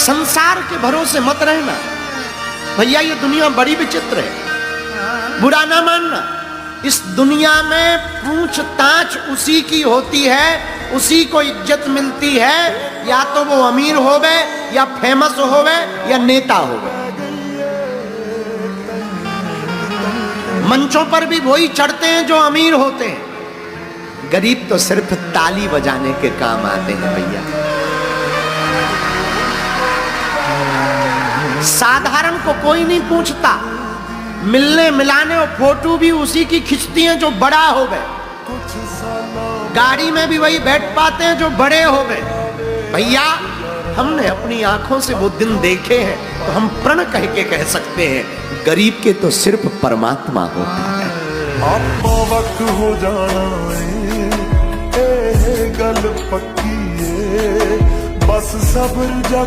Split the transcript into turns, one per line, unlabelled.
संसार के भरोसे मत रहना भैया, ये दुनिया बड़ी विचित्र है, बुरा ना मानना। इस दुनिया में पूछताछ उसी की होती है, उसी को इज्जत मिलती है, या तो वो अमीर होवे या फेमस होवे या नेता होवे। मंचों पर भी वही चढ़ते हैं जो अमीर होते हैं, गरीब तो सिर्फ ताली बजाने के काम आते हैं भैया। साधारण को कोई नहीं पूछता, मिलने मिलाने और फोटो भी उसी की खिंचती हैं जो बड़ा हो गए, गाड़ी में भी वही बैठ पाते हैं जो बड़े हो गए। भैया हमने अपनी आंखों से वो दिन देखे हैं, तो हम प्रण कह के कह सकते हैं, गरीब के तो सिर्फ परमात्मा होता है।
आपा वक्त हो जाना ए गल पक्की है, बस सब्र जा